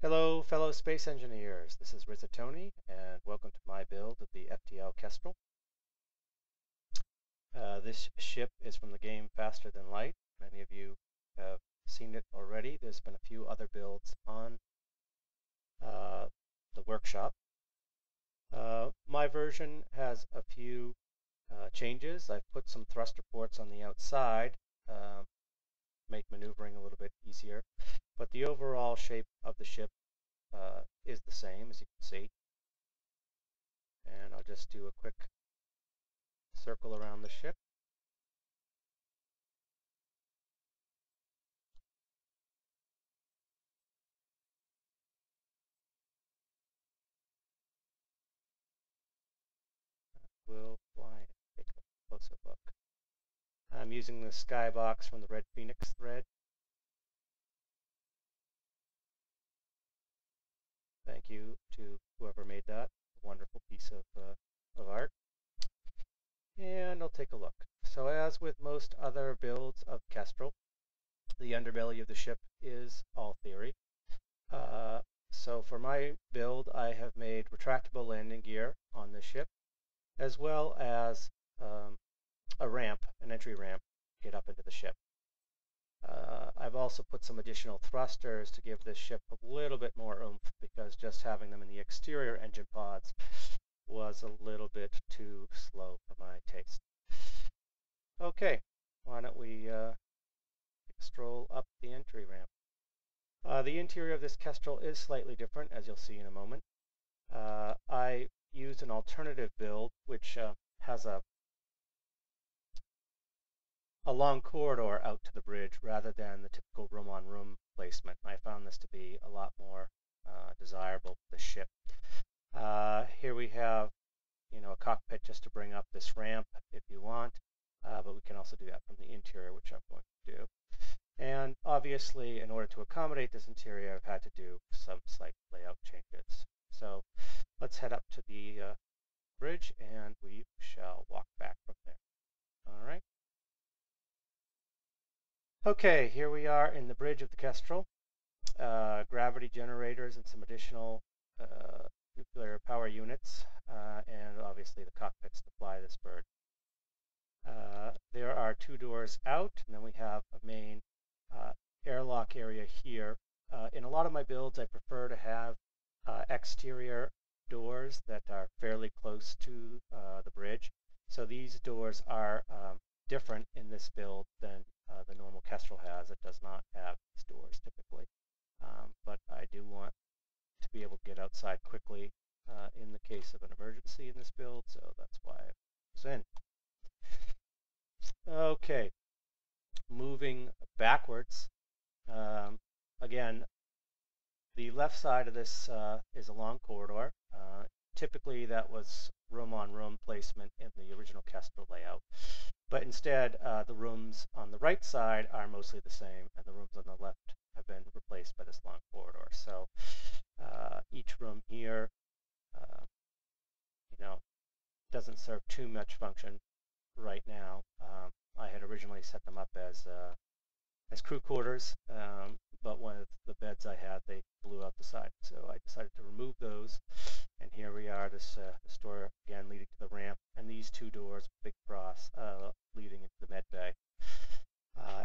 Hello, fellow space engineers. This is Rizzitoni, and welcome to my build of the FTL Kestrel. This ship is from the game Faster Than Light. Many of you have seen it already. There's been a few other builds on the workshop. My version has a few changes. I've put some thruster ports on the outside, make maneuvering a little bit easier. But the overall shape of the ship is the same, as you can see. And I'll just do a quick circle around the ship. We'll fly and take a closer look. I'm using the skybox from the Red Phoenix thread. Thank you to whoever made that. Wonderful piece of art. And I'll take a look. So as with most other builds of Kestrel, the underbelly of the ship is all theory. So for my build, I have made retractable landing gear on the ship, as well as a ramp, an entry ramp, to get up into the ship. I've also put some additional thrusters to give this ship a little bit more oomph, because just having them in the exterior engine pods was a little bit too slow for my taste. Okay, why don't we stroll up the entry ramp. The interior of this Kestrel is slightly different, as you'll see in a moment. I used an alternative build, which has a long corridor out to the bridge rather than the typical room-on-room placement. I found this to be a lot more desirable for the ship. Here we have, a cockpit just to bring up this ramp if you want, but we can also do that from the interior, which I'm going to do. And obviously, in order to accommodate this interior, I've had to do some slight layout changes. So let's head up to the bridge, and we shall walk back from there. All right. Okay, here we are in the bridge of the Kestrel. Gravity generators and some additional nuclear power units, and obviously the cockpits to fly this bird. There are two doors out, and then we have a main airlock area here. In a lot of my builds, I prefer to have exterior doors that are fairly close to the bridge. So these doors are different in this build than the normal Kestrel has. It does not have these doors typically, but I do want to be able to get outside quickly in the case of an emergency in this build, so that's why I put this in. Okay, moving backwards. Again, the left side of this is a long corridor. Typically that was room-on-room placement in the original Kestrel layout. But instead, the rooms on the right side are mostly the same, and the rooms on the left have been replaced by this long corridor. So each room here, doesn't serve too much function right now. I had originally set them up as crew quarters, but one of the beds I had, they blew out the side, so I decided to remove those. And here we are, this door again leading to the ramp, and these two doors, big cross, leading into the med bay.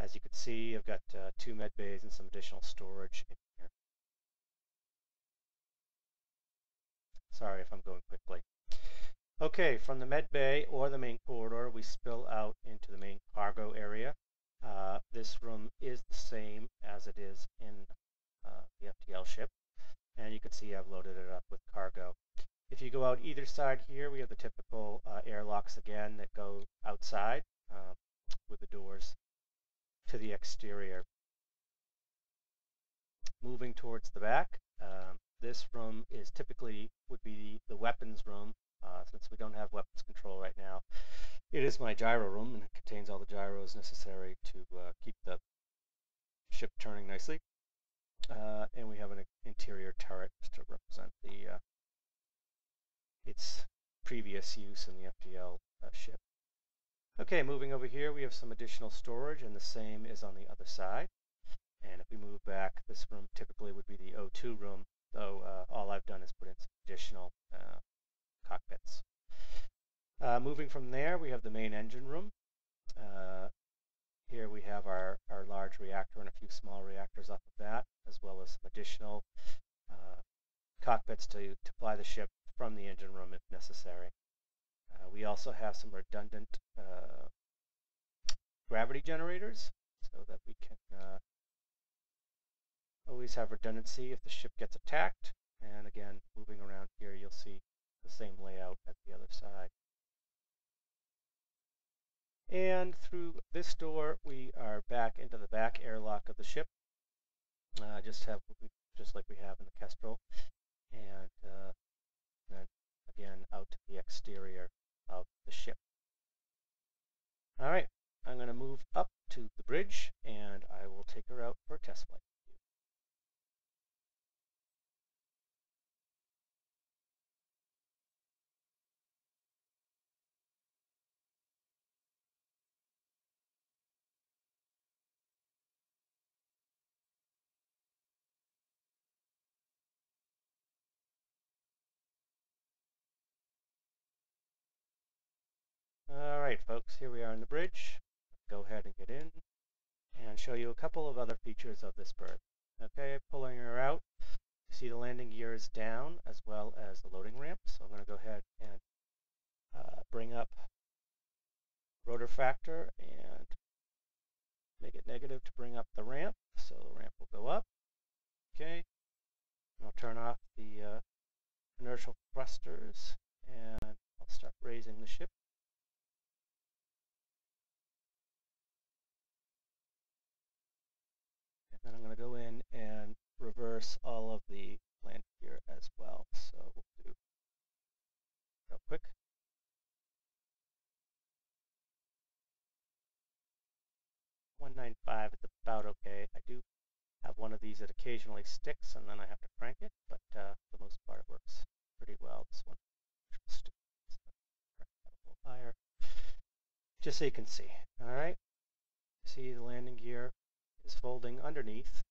As you can see, I've got two med bays and some additional storage in here. Sorry if I'm going quickly. Okay, from the med bay or the main corridor, we spill out into the main cargo area. This room is the same as it is in the FTL ship, and you can see I've loaded it up with cargo. If you go out either side here, we have the typical airlocks again that go outside with the doors to the exterior. Moving towards the back, this room is typically would be the weapons room. Since we don't have weapons control right now, it is my gyro room, and it contains all the gyros necessary to keep the ship turning nicely. And we have an interior turret to represent its previous use in the FTL ship. Okay, moving over here, we have some additional storage, and the same is on the other side. And if we move back, this room typically would be the O2 room, though all I've done is put in some additional cockpits. Moving from there, we have the main engine room. Here we have our large reactor and a few small reactors off of that, as well as some additional cockpits to fly the ship from the engine room if necessary. We also have some redundant gravity generators so that we can always have redundancy if the ship gets attacked. And again, moving around here, you'll see the same layout at the other side. And through this door, we are back into the back airlock of the ship, just like we have in the Kestrel, and then again out to the exterior of the ship. All right, I'm going to move up to the bridge, and I will take her out for a test flight. All right, folks, here we are on the bridge. Go ahead and get in and show you a couple of other features of this bird. Okay, pulling her out, you see the landing gear is down as well as the loading ramp. So I'm going to go ahead and bring up rotor factor and make it negative to bring up the ramp. So the ramp will go up. Okay, and I'll turn off the inertial thrusters and I'll start raising the ship. And then I'm going to go in and reverse all of the landing gear as well. So we'll do real quick. .195 is about okay. I do have one of these that occasionally sticks and then I have to crank it, but for the most part it works pretty well. This one sticks a little higher, just so you can see. All right, see the landing gear is folding underneath.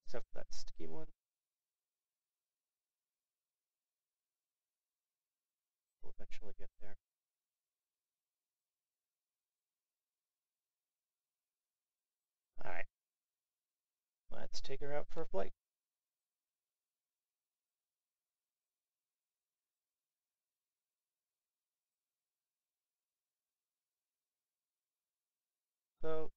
Except for that sticky one. We'll eventually get there. All right, let's take her out for a flight. So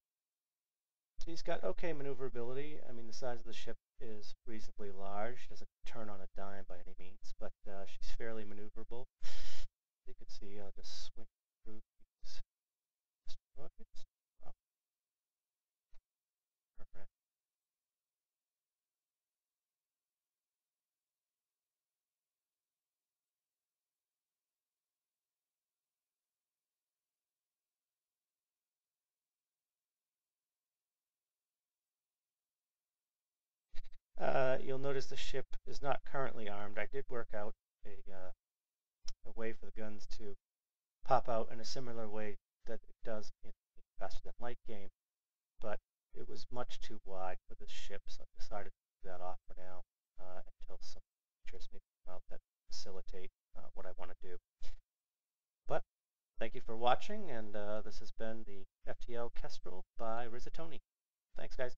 she's got okay maneuverability. I mean, the size of the ship is reasonably large. She doesn't turn on a dime by any means, but she's fairly maneuverable. You can see I'll just swing through these rockets. You'll notice the ship is not currently armed. I did work out a way for the guns to pop out in a similar way that it does in the Faster Than Light game, but it was much too wide for this ship, so I decided to do that off for now until some features maybe come out that facilitate what I want to do. But thank you for watching, and this has been the FTL Kestrel by Rizzitoni. Thanks, guys.